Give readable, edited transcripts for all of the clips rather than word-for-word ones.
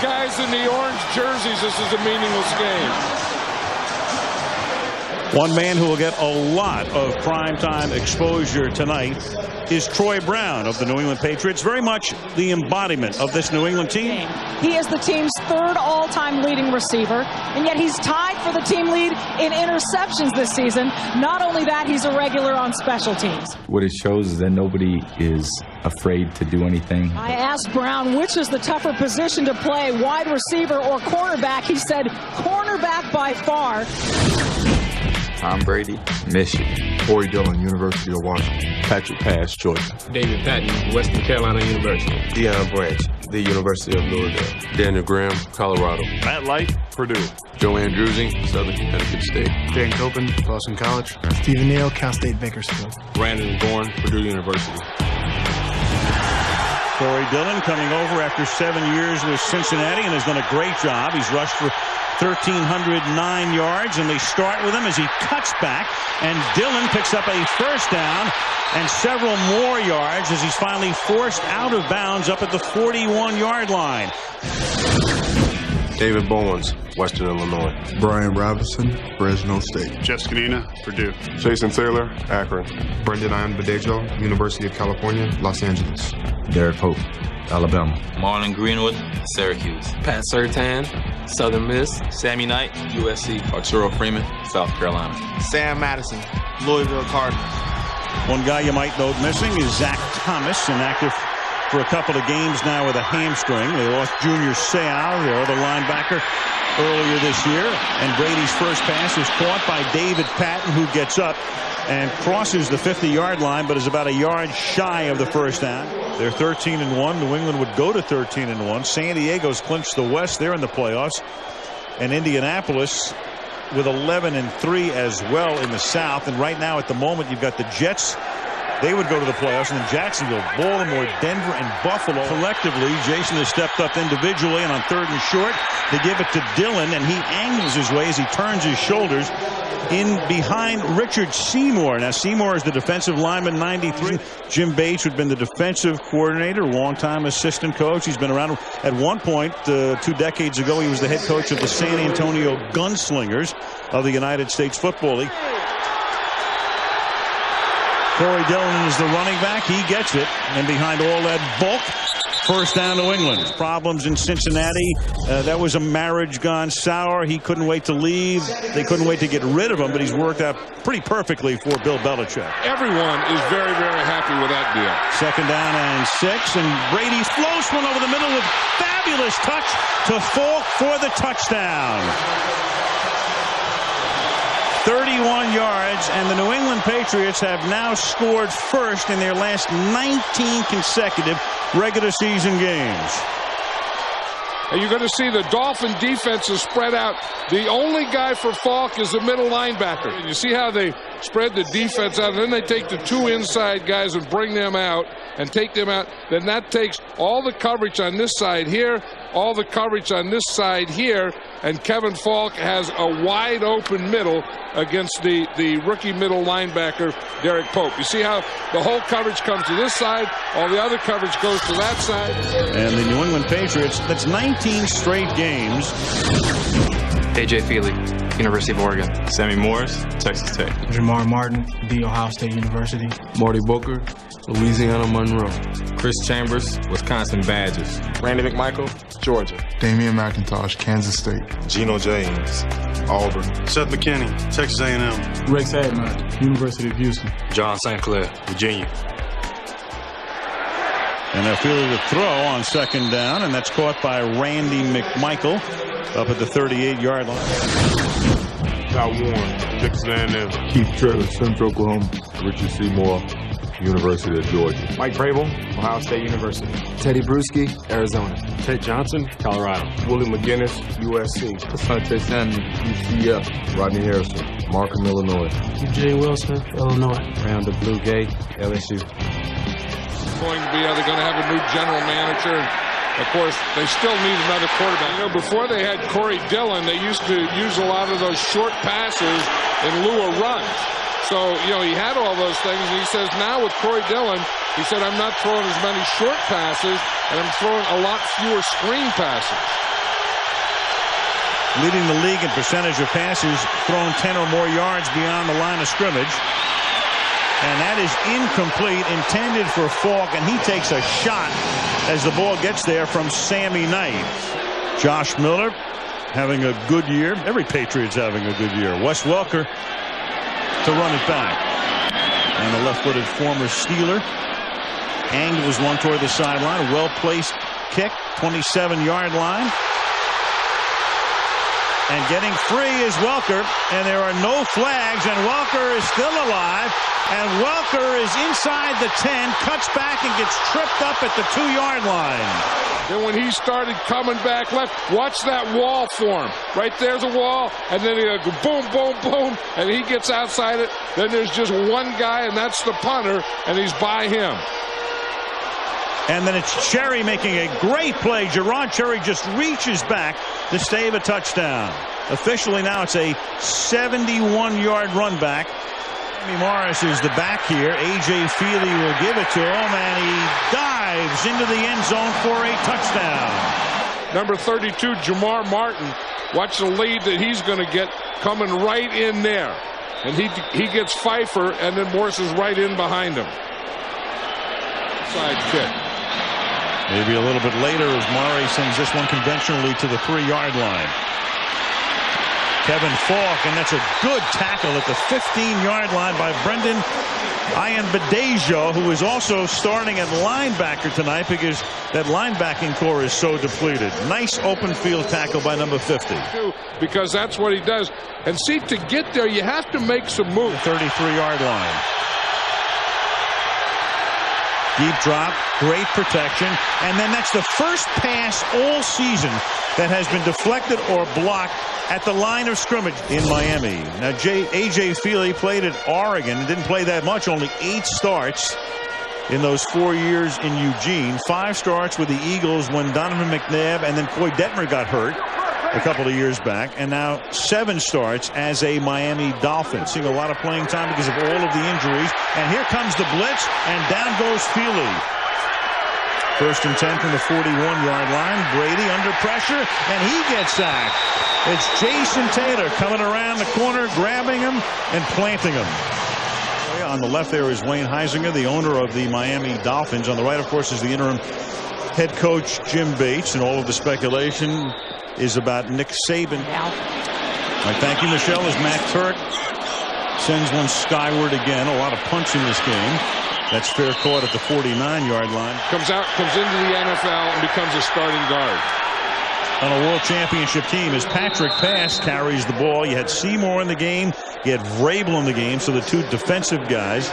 guys in the orange jerseys, this is a meaningless game. One man who will get a lot of primetime exposure tonight is Troy Brown of the New England Patriots. Very much the embodiment of this New England team. He is the team's third all-time leading receiver, and yet he's tied for the team lead in interceptions this season. Not only that, he's a regular on special teams. What it shows is that nobody is afraid to do anything. I asked Brown which is the tougher position to play, wide receiver or cornerback. He said cornerback by far. Tom Brady, Michigan. Dillon, University of Washington. Patrick Pass, Georgia. David Patton, Western Carolina University. Deion Branch, the University of Louisville. Daniel Graham, Colorado. Matt Light, Purdue. Joanne Drusing, Southern Connecticut State. Dan Copen, Boston College. Stephen Neal, Cal State Bakersfield. Brandon Bourne, Purdue University. Corey Dillon coming over after 7 years with Cincinnati and has done a great job. He's rushed for 1,309 yards, and they start with him as he cuts back, and Dillon picks up a first down and several more yards as he's finally forced out of bounds up at the 41-yard line. David Bowens, Western Illinois. Brian Robinson, Fresno State. Jeff Scanina, Purdue. Jason Taylor, Akron. Brendan Ian-Badejo, University of California, Los Angeles. Derek Hope, Alabama. Marlon Greenwood, Syracuse. Pat Surtain, Southern Miss. Sammy Knight, USC. Arturo Freeman, South Carolina. Sam Madison, Louisville Cardinals. One guy you might note missing is Zach Thomas, inactive for a couple of games now with a hamstring. They lost Junior Seau, their other linebacker, earlier this year. And Brady's first pass is caught by David Patton, who gets up and crosses the 50-yard line, but is about a yard shy of the first down. They're 13-1. New England would go to 13-1. San Diego's clinched the West. They're in the playoffs. And Indianapolis with 11-3 as well in the South. And right now, at the moment, you've got the Jets. They would go to the playoffs, and then Jacksonville, Baltimore, Denver, and Buffalo. Collectively, Jason has stepped up individually, and on 3rd and short, they give it to Dillon, and he angles his way as he turns his shoulders in behind Richard Seymour. Now, Seymour is the defensive lineman, 93. Jim Bates, who'd been the defensive coordinator, longtime assistant coach. He's been around at one point 2 decades ago. He was the head coach of the San Antonio Gunslingers of the United States Football League. Corey Dillon is the running back. He gets it. And behind all that bulk, first down New England. Problems in Cincinnati. That was a marriage gone sour. He couldn't wait to leave. They couldn't wait to get rid of him, but he's worked out pretty perfectly for Bill Belichick. Everyone is very, very happy with that deal. 2nd down and 6, and Brady floats one over the middle with fabulous touch to Faulk for the touchdown. 31 yards, and the New England Patriots have now scored first in their last 19 consecutive regular season games. And you're going to see the Dolphin defense is spread out. The only guy for Faulk is the middle linebacker. And you see how they spread the defense out, and then they take the 2 inside guys and bring them out and take them out. Then that takes all the coverage on this side here, all the coverage on this side here, and Kevin Faulk has a wide open middle against the rookie middle linebacker, Derek Pope. You see how the whole coverage comes to this side, all the other coverage goes to that side. And the New England Patriots, that's 19 straight games. AJ Feeley, University of Oregon. Sammy Morris, Texas Tech. Jamar Martin, The Ohio State University. Marty Booker, Louisiana Monroe. Chris Chambers, Wisconsin Badgers. Randy McMichael, Georgia. Damian McIntosh, Kansas State. Geno James, Auburn. Seth McKinney, Texas A&M. Rex Hadnot, University of Houston. John St. Clair, Virginia. And now Feeley with throw on 2nd down, and that's caught by Randy McMichael up at the 38-yard line. Kyle Warren, Texas A&M. Keith Trevor, Central Oklahoma. Richard Seymour, University of Georgia. Mike Vrabel, Ohio State University. Teddy Bruschi, Arizona. Ted Johnson, Colorado. Willie McGinest, USC. Asante Samuel, UCF. Rodney Harrison, Markham, Illinois. Jay Wilson, Illinois. Randall Blue Gay, LSU. Going to be, they're going to have a new general manager. Of course, they still need another quarterback. You know, before they had Corey Dillon, they used to use a lot of those short passes in lieu of runs. So, he had all those things, and he says now with Corey Dillon, he said, I'm not throwing as many short passes, and I'm throwing a lot fewer screen passes. Leading the league in percentage of passes thrown 10 or more yards beyond the line of scrimmage. And that is incomplete, intended for Faulk, and he takes a shot as the ball gets there from Sammy Knight. Josh Miller having a good year. Every Patriot's having a good year. Wes Welker to run it back. And the left-footed former Steeler angles one toward the sideline. A well-placed kick, 27-yard line. And getting free is Welker, and there are no flags, and Welker is still alive, and Welker is inside the 10, cuts back and gets tripped up at the 2-yard line. Then when he started coming back left, watch that wall form. Right there's a wall, and then he go boom, boom, boom, and he gets outside it. Then there's just one guy, and that's the punter, and he's by him. And then it's Cherry making a great play. Gerard Cherry just reaches back to save a touchdown. Officially now it's a 71-yard run back. Sammy Morris is the back here. A.J. Feeley will give it to him, and he dives into the end zone for a touchdown. Number 32, Jamar Martin. Watch the lead that he's going to get coming right in there. And he gets Pfeiffer, and then Morris is right in behind him. Side kick. Maybe a little bit later as Murray sends this one conventionally to the 3-yard line. Kevin Faulk, and that's a good tackle at the 15-yard line by Brendan Ianbadejo, who is also starting at linebacker tonight because that linebacking core is so depleted. Nice open field tackle by number 50. Because that's what he does. And see, to get there, you have to make some moves. 33-yard line. Deep drop, great protection, and then that's the first pass all season that has been deflected or blocked at the line of scrimmage in Miami. Now, A.J. Feeley played at Oregon and didn't play that much, only 8 starts in those 4 years in Eugene. 5 starts with the Eagles when Donovan McNabb and then Coy Detmer got hurt a couple of years back, and now 7 starts as a Miami Dolphin. Seeing a lot of playing time because of all of the injuries. And here comes the blitz, and down goes Feeley. 1st and 10 from the 41-yard line. Brady under pressure, and he gets sacked. It's Jason Taylor coming around the corner, grabbing him and planting him. On the left there is Wayne Heisinger, the owner of the Miami Dolphins. On the right, of course, is the interim head coach Jim Bates, and all of the speculation is about Nick Saban. Thank you, Michelle, as Matt Turk sends one skyward again. A lot of punts in this game. That's fair caught at the 49-yard line. Comes into the NFL and becomes a starting guard. On a world championship team as Patrick Pass carries the ball. You had Seymour in the game. You had Vrabel in the game. So the 2 defensive guys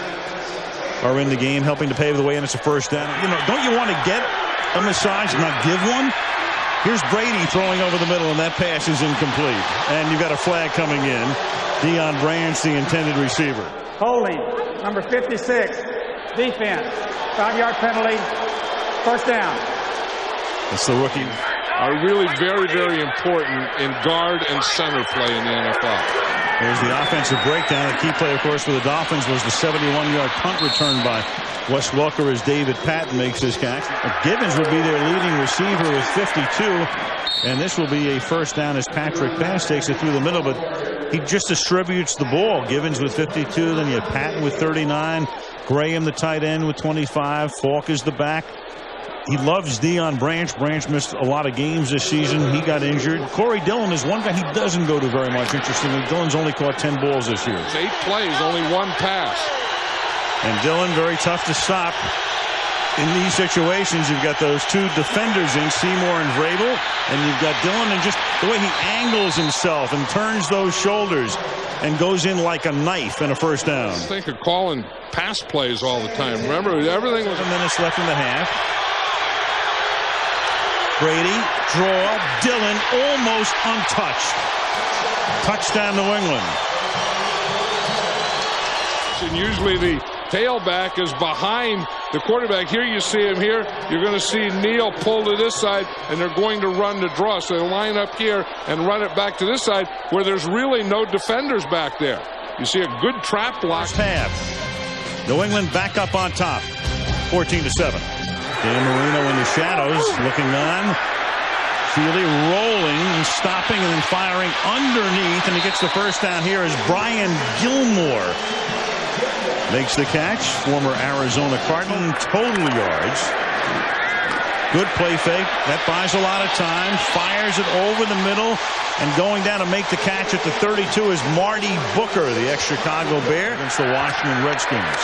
are in the game helping to pave the way, and it's a first down. Don't you want to get a massage and not give one? Here's Brady throwing over the middle, and that pass is incomplete. And you've got a flag coming in. Deion Branch, the intended receiver. Holding, number 56, defense, 5-yard penalty, first down. That's the rookie. Are really very, very important in guard and center play in the NFL. There's the offensive breakdown. The key play, of course, for the Dolphins was the 71-yard punt return by Wes Welker as David Patton makes his catch. Gibbons would be their leading receiver with 52. And this will be a first down as Patrick Pass takes it through the middle, but he just distributes the ball. Gibbons with 52, then you have Patton with 39, Graham the tight end with 25, Faulk is the back. He loves Deion Branch. Branch missed a lot of games this season. He got injured. Corey Dillon is one guy he doesn't go to very much, interestingly. Dillon's only caught 10 balls this year. 8 plays, only 1 pass. And Dillon very tough to stop. In these situations, you've got those 2 defenders in, Seymour and Vrabel, and you've got Dillon, and just the way he angles himself and turns those shoulders and goes in like a knife in a first down. I think of calling pass plays all the time. Remember, everything was... 7 minutes left in the half. Brady, draw, Dillon almost untouched. Touchdown New England. And usually the tailback is behind the quarterback. Here you see him here. You're going to see Neal pull to this side, and they're going to run the draw. So they'll line up here and run it back to this side where there's really no defenders back there. You see a good trap block. First half. New England back up on top. 14-7. Dan Marino in the shadows looking on. Feeley rolling and stopping and then firing underneath, and he gets the first down here as Brian Gilmore makes the catch. Former Arizona Cardinal. Total yards. Good play fake. That buys a lot of time. Fires it over the middle, and going down to make the catch at the 32 is Marty Booker, the ex-Chicago Bear, against the Washington Redskins.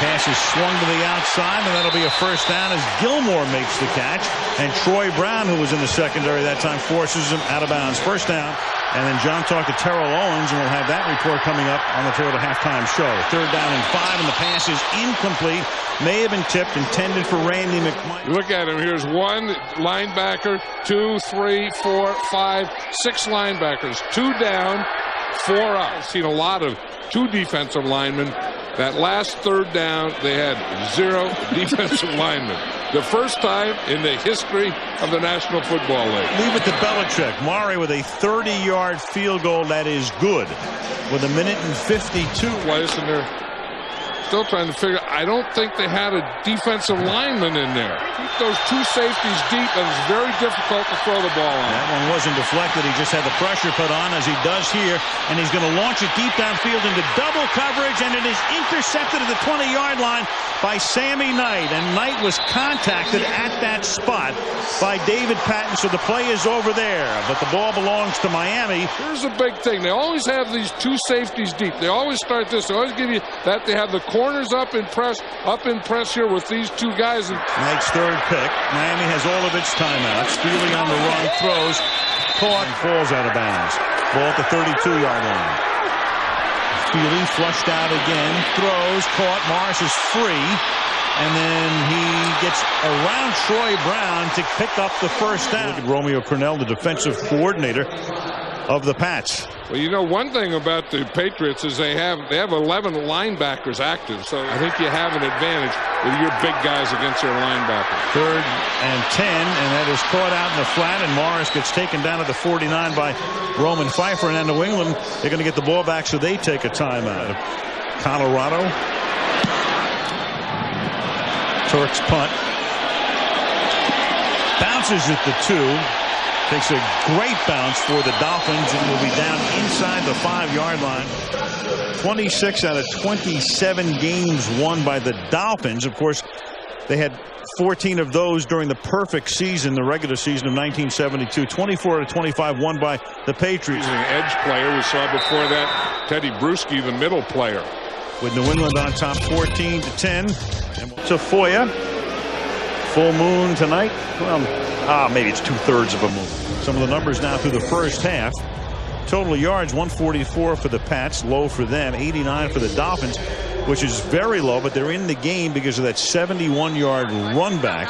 Pass is swung to the outside, and that'll be a first down as Gilmore makes the catch. And Troy Brown, who was in the secondary that time, forces him out of bounds. First down. And then John talked to Terrell Owens, and we'll have that report coming up on the Toyota Halftime Show. 3rd down and 5, and the pass is incomplete. May have been tipped, intended for Randy McMichael. Look at him. Here's 1 linebacker, 2, 3, 4, 5, 6 linebackers. 2 down, 4 up. I've seen a lot of 2 defensive linemen. That last 3rd down, they had 0 defensive linemen. The first time in the history of the National Football League. Leave it to Belichick. Murray with a 30-yard field goal that is good with 1:52. Place, and they're still trying to figure. I don't think they had a defensive lineman in there. Keep those 2 safeties deep, and it's very difficult to throw the ball on. That one wasn't deflected. He just had the pressure put on, as he does here, and he's going to launch it deep downfield into double coverage, and it is intercepted at the 20-yard line by Sammy Knight, and Knight was contacted at that spot by David Patton, so the play is over there, but the ball belongs to Miami. Here's a big thing. They always have these 2 safeties deep. They always start this. They always give you that. They have the corners up in press here with these 2 guys. Knight's 3rd pick. Miami has all of its timeouts. Feeley on the run, throws, caught, and falls out of bounds. Ball at the 32-yard line. Feeley flushed out again, throws, caught. Morris is free, and then he gets around Troy Brown to pick up the first down. Look at Romeo Crennel, the defensive coordinator of the Pats. Well, you know, one thing about the Patriots is they have 11 linebackers active, so I think you have an advantage with your big guys against their linebackers. 3rd and 10, and that is caught out in the flat, and Morris gets taken down at the 49 by Roman Pfeiffer, and then New England, they're going to get the ball back, so they take a timeout. Colorado. Turks punt. Bounces at the 2. Takes a great bounce for the Dolphins and will be down inside the 5-yard line. 26 out of 27 games won by the Dolphins. Of course, they had 14 of those during the perfect season, the regular season of 1972. 24 out of 25 won by the Patriots. An edge player. We saw before that Teddy Bruschi, the middle player. With New England on top 14-10. And to Foya. Full moon tonight. Well, maybe it's 2/3 of a moon. Some of the numbers now through the first half. Total yards 144 for the Pats, low for them. 89 for the Dolphins, which is very low, but they're in the game because of that 71-yard run back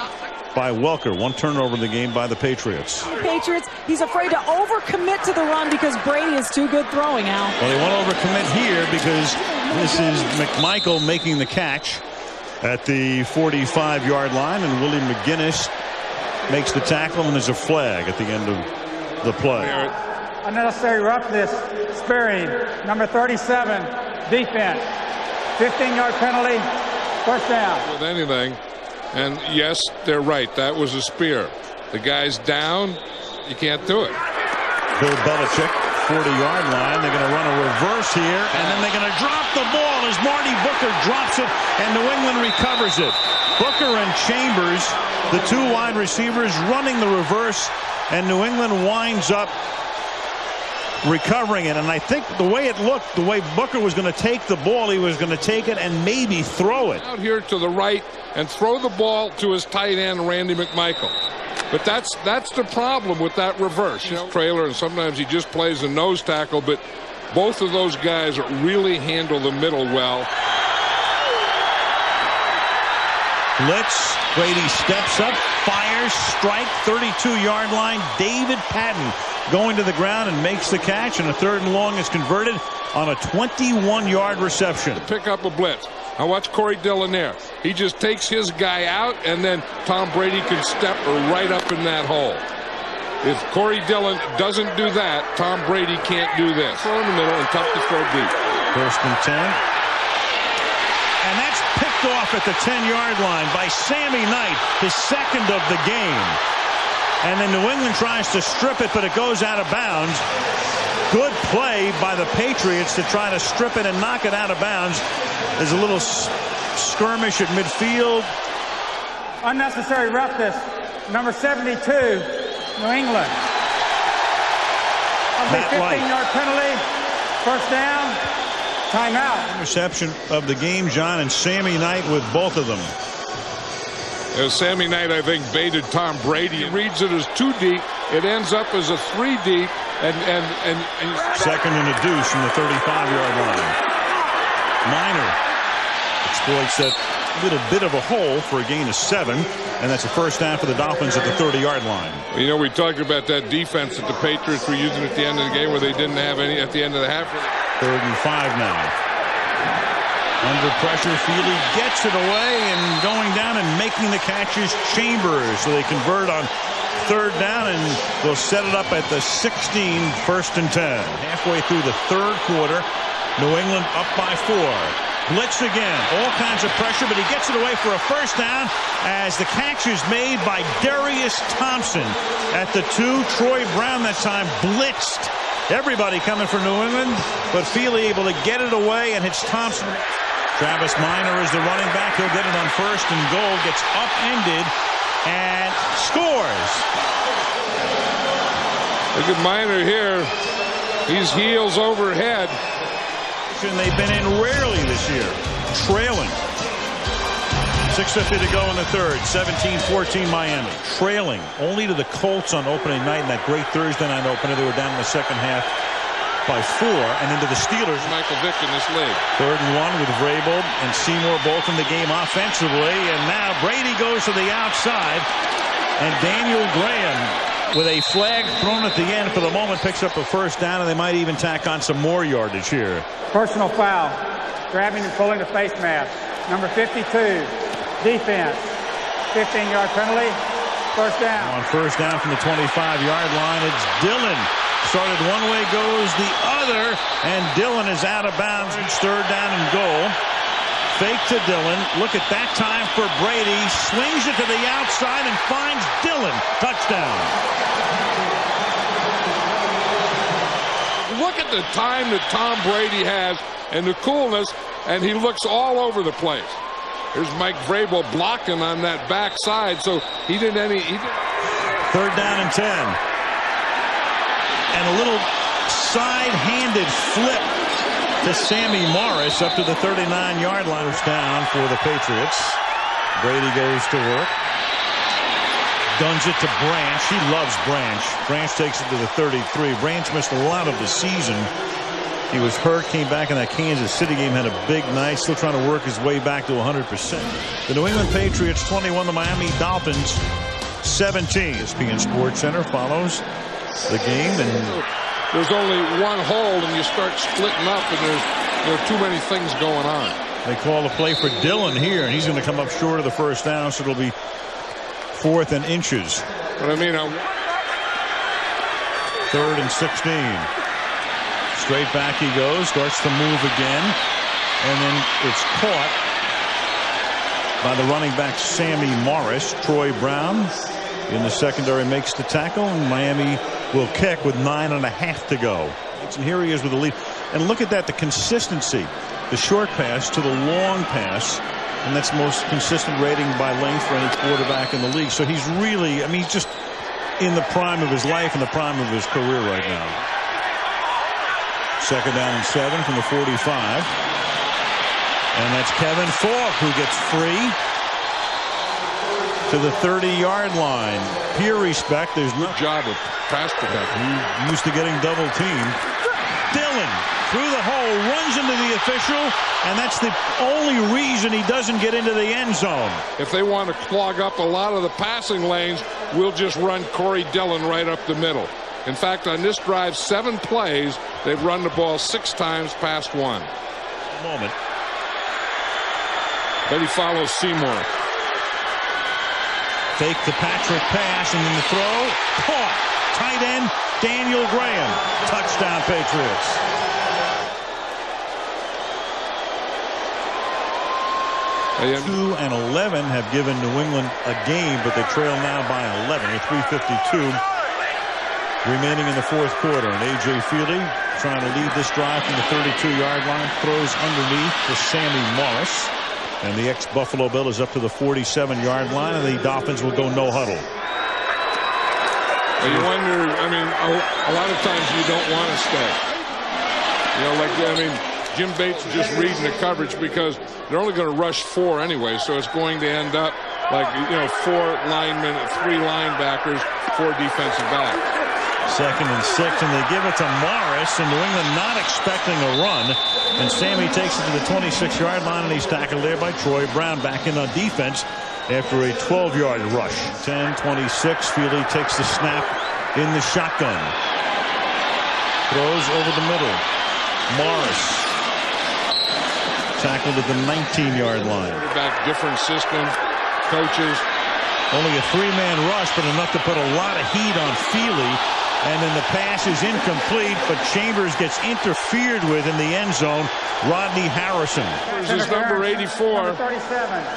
by Welker. 1 turnover in the game by the Patriots. The Patriots, he's afraid to overcommit to the run because Brady is too good throwing, Al. Well, they won't overcommit here because this is McMichael making the catch at the 45-yard line, and Willie McGinest makes the tackle, and there's a flag at the end of the play. Unnecessary roughness, sparing, number 37, defense. 15-yard penalty, first down. With anything, and yes, they're right. That was a spear. The guy's down. You can't do it. Bill Belichick, 40-yard line. They're going to run a reverse here, and then they're going to drop the ball as Marty Booker drops it, and New England recovers it. Booker and Chambers, the 2 wide receivers, running the reverse, and New England winds up recovering it. And I think the way it looked, the way Booker was going to take the ball, he was going to take it and maybe throw it. Out here to the right and throw the ball to his tight end, Randy McMichael. But that's the problem with that reverse. You know, trailer, and sometimes he just plays a nose tackle, but both of those guys really handle the middle well. Blitz. Brady steps up, fires, strike, 32-yard line. David Patton going to the ground and makes the catch, and a 3rd and long is converted on a 21-yard reception. Pick up a blitz. Now watch Corey Dillon there. He just takes his guy out, and then Tom Brady can step right up in that hole. If Corey Dillon doesn't do that, Tom Brady can't do this. Throw in the middle and tough to throw deep. 1st and 10. And that's picked off at the 10-yard line by Sammy Knight, his 2nd of the game. And then New England tries to strip it, but it goes out of bounds. Good play by the Patriots to try to strip it and knock it out of bounds. There's a little skirmish at midfield. Unnecessary roughness. Number 72, New England. Of the 15-yard penalty. 1st down. Timeout. Interception of the game, John, and Sammy Knight with both of them. Sammy Knight, I think, baited Tom Brady. He reads it as 2 deep. It ends up as a 3 deep. And 2nd and a deuce from the 35-yard line. Miner exploits that little bit of a hole for a gain of 7, and that's a 1st down for the Dolphins at the 30-yard line. Well, you know, we talked about that defense that the Patriots were using at the end of the game where they didn't have any at the end of the half. 3rd and 5 now. Under pressure, Feeley gets it away and going down and making the catches. Chambers, so they convert on 3rd down and will set it up at the 16, 1st and 10. Halfway through the 3rd quarter, New England up by 4. Blitz again, all kinds of pressure, but he gets it away for a 1st down as the catch is made by Derrius Thompson at the 2. Troy Brown that time blitzed. Everybody coming for New England, but Feeley able to get it away and hits Thompson. Travis Miner is the running back. He'll get it on 1st and goal, gets upended and scores. Look at Miner here. He's heels overhead. They've been in rarely this year. Trailing. 6:50 to go in the 3rd. 17-14 Miami. Trailing only to the Colts on opening night in that great Thursday night opener. They were down in the 2nd half by 4 and into the Steelers. Michael Vick in this league. 3rd and 1 with Vrabel and Seymour both in the game offensively. And now Brady goes to the outside. And Daniel Graham, with a flag thrown at the end for the moment, picks up a 1st down, and they might even tack on some more yardage here. Personal foul. Grabbing and pulling the face mask. Number 52. Defense. 15-yard penalty. 1st down. On 1st down from the 25-yard line, it's Dillon. Started one way, goes the other, and Dillon is out of bounds. It's 3rd down and goal. Fake to Dillon. Look at that time for Brady. Swings it to the outside and finds Dillon. Touchdown. Look at the time that Tom Brady has and the coolness, and he looks all over the place. Here's Mike Vrabel blocking on that backside, so he didn't any. 3rd down and 10. And a little side-handed flip to Sammy Morris up to the 39-yard line. Down for the Patriots. Brady goes to work. Guns it to Branch. He loves Branch. Branch takes it to the 33. Branch missed a lot of the season. He was hurt, came back in that Kansas City game, had a big night, still trying to work his way back to 100%. The New England Patriots 21, the Miami Dolphins 17. ESPN Sports Center follows the game, and there's only one hole, and you start splitting up, and there are too many things going on. They call the play for Dillon here, and he's going to come up short of the 1st down, so it'll be 4th and inches. But I mean, 3rd and 16. Straight back he goes, starts to move again, and then it's caught by the running back Sammy Morris. Troy Brown in the secondary makes the tackle, and Miami will kick with 9.5 to go. And here he is with the lead. And look at that, the consistency. The short pass to the long pass, and that's the most consistent rating by length for any quarterback in the league. So he's really, I mean, he's just in the prime of his life and the prime of his career right now. 2nd down and 7 from the 45. And that's Kevin Faulk who gets free to the 30-yard line. Pure respect. There's no job of pass protection. He used to getting double teamed. Dillon through the hole, runs into the official, and that's the only reason he doesn't get into the end zone. If they want to clog up a lot of the passing lanes, we'll just run Corey Dillon right up the middle. In fact, on this drive, 7 plays, they've run the ball 6 times past 1. Moment. But he follows Seymour. Fake the Patrick pass, and then the throw. Caught. Tight end, Daniel Graham. Touchdown, Patriots. Two and 11 have given New England a game, but they trail now by 11 with 3:52 remaining in the fourth quarter. And A.J. Feeley trying to lead this drive from the 32-yard line. Throws underneath to Sammy Morris. And the ex-Buffalo Bill is up to the 47-yard line, and the Dolphins will go no huddle. You wonder, I mean, a lot of times you don't want to stay. You know, like, I mean, Jim Bates is just reading the coverage because they're only going to rush 4 anyway, so it's going to end up like, you know, 4 linemen, 3 linebackers, 4 defensive backs. 2nd and 6, and they give it to Morris, and New England not expecting a run. And Sammy takes it to the 26-yard line, and he's tackled there by Troy Brown, back in on defense after a 12-yard rush. 10-26, Feeley takes the snap in the shotgun. Throws over the middle. Morris tackled at the 19-yard line. Quarterback, different system, coaches. Only a 3-man rush, but enough to put a lot of heat on Feeley. And then the pass is incomplete, but Chambers gets interfered with in the end zone. Rodney Harrison. This is number 84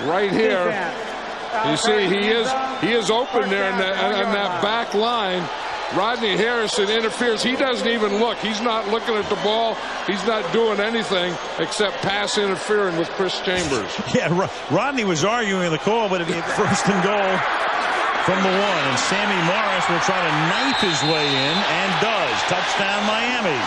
right here. You see, he is open there in that back line. Rodney Harrison interferes. He doesn't even look. He's not looking at the ball. He's not doing anything except pass interfering with Chris Chambers. Yeah, Rodney was arguing the call, but it'd be first and goal from the 1. And Sammy Morris will try to knife his way in, and does. Touchdown, Miami.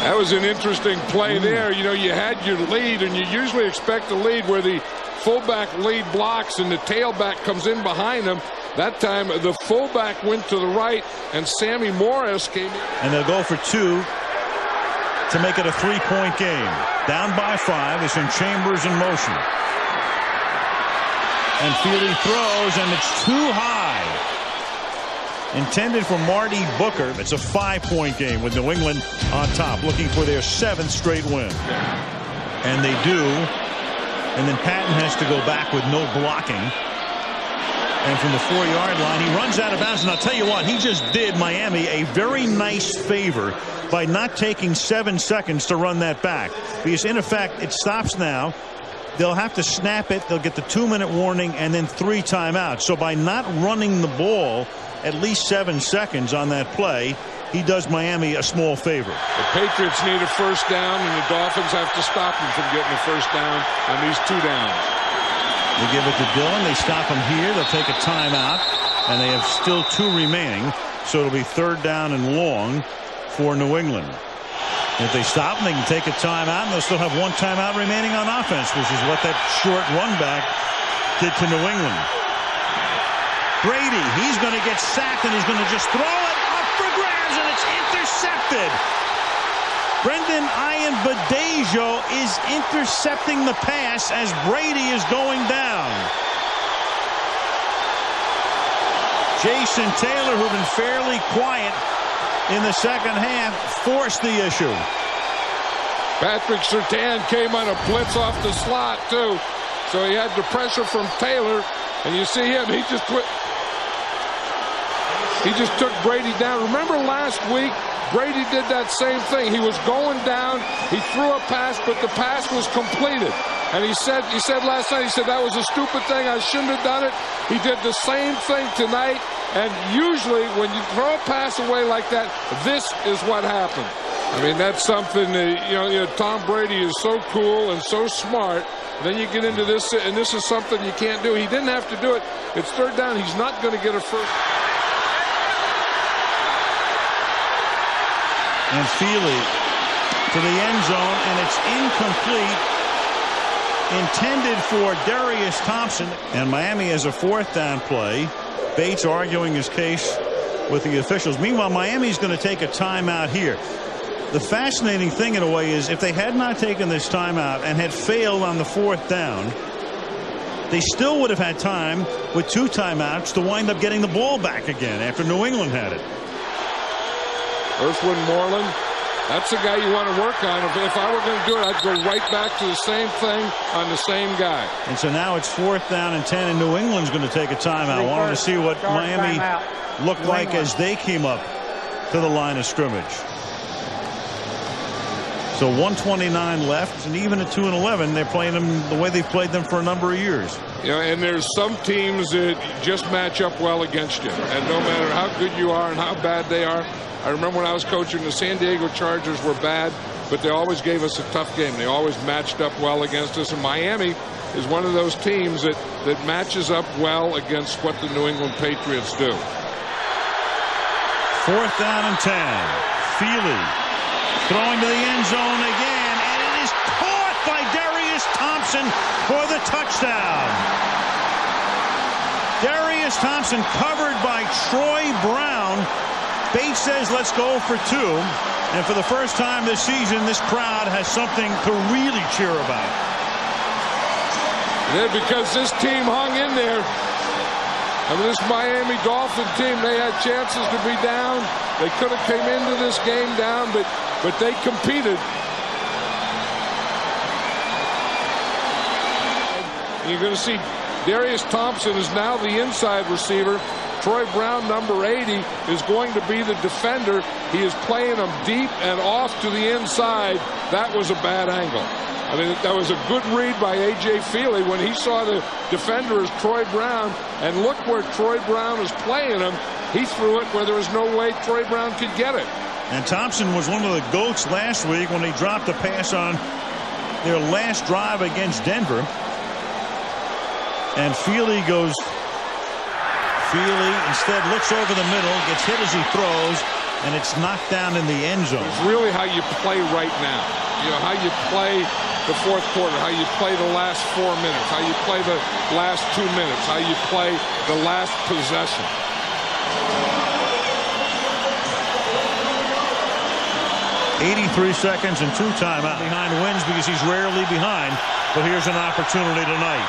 That was an interesting play there. You know, you had your lead, and you usually expect a lead where the fullback lead blocks and the tailback comes in behind him. That time the fullback went to the right, and Sammy Morris came in. And they'll go for 2 to make it a 3-point game. Down by 5. They send Chambers in motion. And Feeley throws, and it's too high. Intended for Marty Booker. It's a 5-point game with New England on top, looking for their 7th straight win. And they do. And then Patton has to go back with no blocking. And from the 4-yard line, he runs out of bounds. And I'll tell you what, he just did Miami a very nice favor by not taking 7 seconds to run that back. Because in effect, it stops now. They'll have to snap it. They'll get the 2-minute warning and then 3 timeouts. So by not running the ball at least 7 seconds on that play, he does Miami a small favor. The Patriots need a first down, and the Dolphins have to stop them from getting a first down on these 2 downs. They give it to Dillon. They stop him here. They'll take a timeout, and they have still 2 remaining. So it'll be 3rd down and long for New England. If they stop them, they can take a timeout, and they'll still have 1 timeout remaining on offense, which is what that short run back did to New England. Brady, he's going to get sacked, and he's going to just throw it up for grabs, and it's intercepted. Brendan Ian-Badejo is intercepting the pass as Brady is going down. Jason Taylor, who'd been fairly quiet in the second half, forced the issue. Patrick Surtain came on a blitz off the slot too, so he had the pressure from Taylor, and you see him, he just took Brady down. Remember last week, Brady did that same thing. He was going down, he threw a pass, but the pass was completed. And he said last night, he said that was a stupid thing, I shouldn't have done it. He did the same thing tonight. And usually when you throw a pass away like that, this is what happens. I mean, that's something that, you know, Tom Brady is so cool and so smart. Then you get into this, and this is something you can't do. He didn't have to do it. It's 3rd down. He's not going to get a first. And Feeley to the end zone, and it's incomplete. Intended for Derrius Thompson. And Miami has a 4th down play. Bates arguing his case with the officials. Meanwhile, Miami's going to take a timeout here. The fascinating thing in a way is if they had not taken this timeout and had failed on the 4th down, they still would have had time with 2 timeouts to wind up getting the ball back again after New England had it. Earthwind Moreland That's the guy you want to work on. If I were going to do it, I'd go right back to the same thing on the same guy. And so now it's 4th down and 10, and New England's going to take a timeout. I wanted to see what Miami looked like as they came up to the line of scrimmage. So 1:29 left, and even at 2-11, they're playing them the way they've played them for a number of years. Yeah, and there's some teams that just match up well against you, and no matter how good you are and how bad they are. I remember when I was coaching, the San Diego Chargers were bad, but they always gave us a tough game. They always matched up well against us, and Miami is one of those teams that matches up well against what the New England Patriots do. 4th down and 10. Feeley throwing to the end zone again, and it is caught by Derrius Thompson for the touchdown. Derrius Thompson covered by Troy Brown. Bates says let's go for 2, and for the first time this season this crowd has something to really cheer about. Yeah, because this team hung in there. I mean, this Miami Dolphin team, they had chances to be down. They could have came into this game down, but they competed. You're going to see Derrius Thompson is now the inside receiver. Troy Brown, number 80, is going to be the defender. He is playing them deep and off to the inside. That was a bad angle. I mean, that was a good read by A.J. Feeley when he saw the defender as Troy Brown. And look where Troy Brown is playing him. He threw it where there was no way Troy Brown could get it. And Thompson was one of the GOATs last week when he dropped a pass on their last drive against Denver. And Feeley instead looks over the middle, gets hit as he throws, and it's knocked down in the end zone. It's really how you play right now. You know, how you play the 4th quarter, how you play the last 4 minutes, how you play the last 2 minutes, how you play the last possession. .83 seconds and 2 timeouts. Behind wins because he's rarely behind, but here's an opportunity tonight.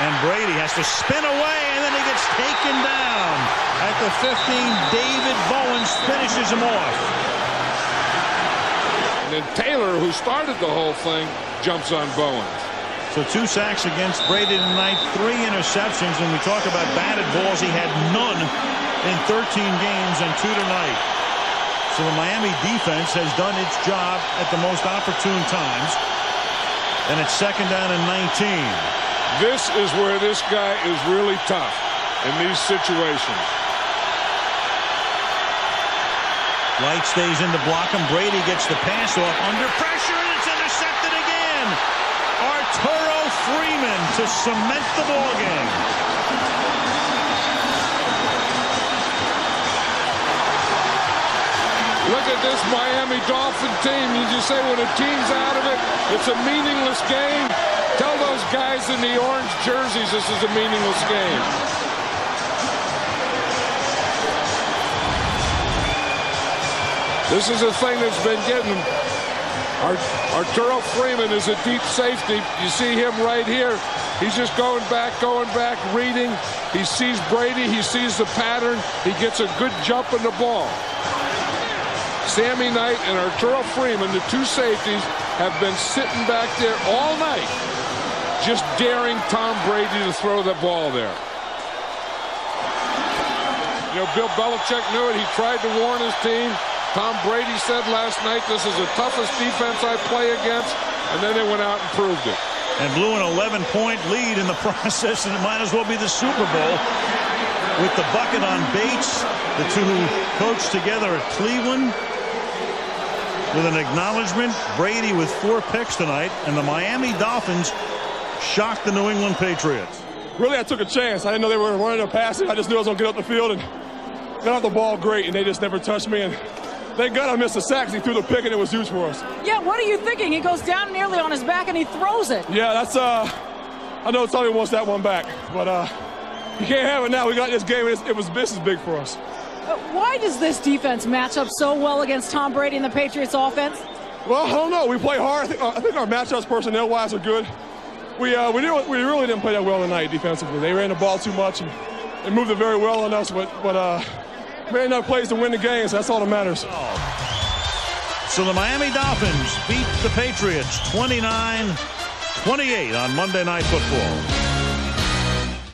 And Brady has to spin away, and then he gets taken down at the 15. David Bowens finishes him off. And then Taylor, who started the whole thing, jumps on Bowens. So 2 sacks against Brady tonight, 3 interceptions. When we talk about batted balls, he had none in 13 games and 2 tonight. So the Miami defense has done its job at the most opportune times. And it's 2nd down and 19. This is where this guy is really tough in these situations. Light stays in to block him. Brady gets the pass off under pressure, and it's intercepted again. Arturo Freeman to cement the ball game. Look at this Miami Dolphin team. You just say when a team's out of it, it's a meaningless game. Tell those guys in the orange jerseys this is a meaningless game. This is a thing that's been getting them. Arturo Freeman is a deep safety. You see him right here. He's just going back, reading. He sees Brady. He sees the pattern. He gets a good jump in the ball. Sammy Knight and Arturo Freeman, the 2 safeties, have been sitting back there all night, just daring Tom Brady to throw the ball there. You know, Bill Belichick knew it. He tried to warn his team. Tom Brady said last night, this is the toughest defense I play against, and then they went out and proved it. And blew an 11-point lead in the process, and it might as well be the Super Bowl with the bucket on Bates. The 2 who coached together at Cleveland. With an acknowledgement, Brady with 4 picks tonight, and the Miami Dolphins shocked the New England Patriots. Really, I took a chance. I didn't know they were running or passing. I just knew I was going to get up the field and got off the ball great, and they just never touched me. And thank God I missed the sack. He threw the pick, and it was huge for us. Yeah, what are you thinking? He goes down nearly on his back, and he throws it. Yeah, that's I know Tommy wants that one back, but you can't have it now. We got this game. This is big for us. Why does this defense match up so well against Tom Brady and the Patriots offense? Well, I don't know. We play hard. I think our matchups personnel-wise are good. We really didn't play that well tonight defensively. They ran the ball too much, and they moved it very well on us, but made enough plays to win the game, so that's all that matters. So the Miami Dolphins beat the Patriots 29-28 on Monday Night Football.